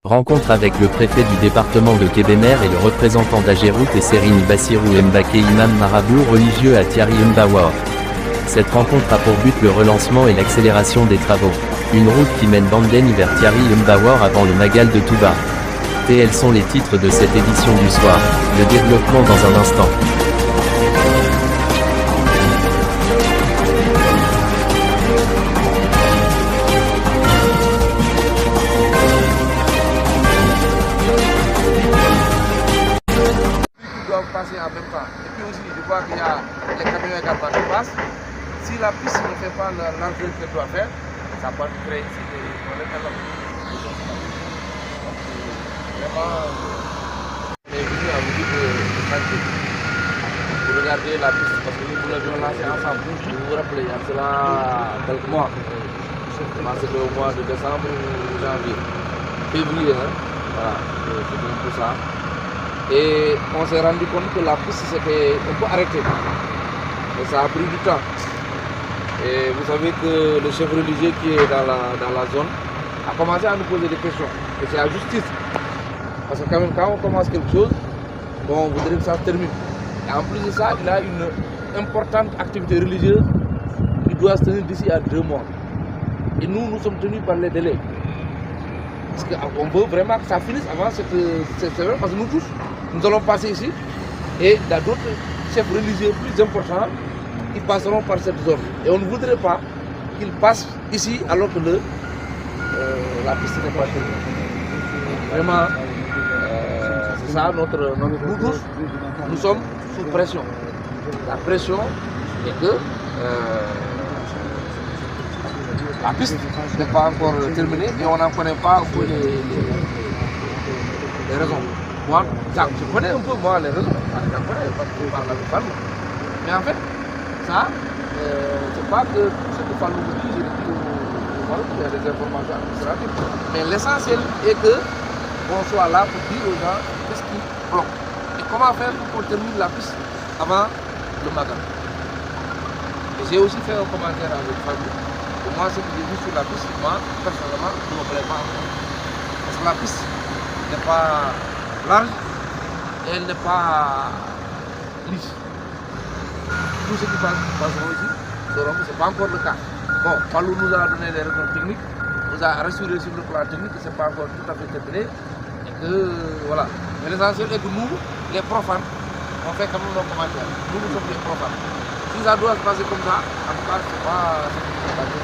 Rencontre avec le préfet du département de Kébémer et le représentant d'Ageroute et Serine Bassirou Mbaké, imam marabout religieux à Tiari Mbawar. Cette rencontre a pour but le relancement et l'accélération des travaux. Une route qui mène Bandeni vers Tiari Mbawar avant le Magal de Touba. Tels sont les titres de cette édition du soir. Le développement dans un instant. Passer en même temps. Et puis aussi, je vois qu'il y a les camions également qui passent. Si la piste ne fait pas l'entrée qu'elle doit faire, ça peut créer ici des problèmes énormes. Vraiment, on est venu à vous dire de tranquille. Vous regardez la piste parce que nous l'avions lancée ensemble. Vous vous rappelez, il y a cela quelques mois. C'est le mois de décembre ou janvier. Février, hein? Voilà, c'est un peu ça. Et on s'est rendu compte que la piste s'était un peu arrêtée. Et ça a pris du temps. Et vous savez que le chef religieux qui est dans la zone a commencé à nous poser des questions. Et c'est la justice. Parce que quand même, quand on commence quelque chose, bon, on voudrait que ça se termine. Et en plus de ça, il a une importante activité religieuse qui doit se tenir d'ici à 2 mois. Et nous sommes tenus par les délais. Parce qu'on veut vraiment que ça finisse avant cette semaine, parce que nous tous, nous allons passer ici, et il y a d'autres chefs religieux plus importants qui passeront par cette zone. Et on ne voudrait pas qu'ils passent ici alors que la piste n'est pas terminée. Vraiment, c'est ça notre nous tous, nous sommes sous pression. La pression est que la piste n'est pas encore terminée et on n'en connaît pas les raisons. Moi, je connais un peu moi les raisons, j'en connais parce que je parle avec Fallou. Mais en fait, ça, c'est pas que tout ce que Fallou me dit, je le dis au Maroc, il y a des informations administratives. Mais l'essentiel est qu'on soit là pour dire aux gens qu'est-ce qui bloque. Et comment faire pour qu'on termine la piste avant le Magal. Et j'ai aussi fait un commentaire avec Fallou. Pour moi, ce que j'ai vu sur la piste, moi, personnellement, je ne me plais pas encore. Parce que la piste n'est pas large et elle n'est pas lisse. Tout ce qui passeront ici, ce n'est pas encore le cas. Bon, Fallou nous a donné des raisons techniques, nous a rassuré sur le plan technique que ce n'est pas encore tout à fait terminé. Et que, voilà. Mais l'essentiel est que nous, les profanes, on fait quand même nos commentaires. Nous sommes les profanes. Si ça doit se passer comme ça, en tout cas, c'est pas ce qui se passe.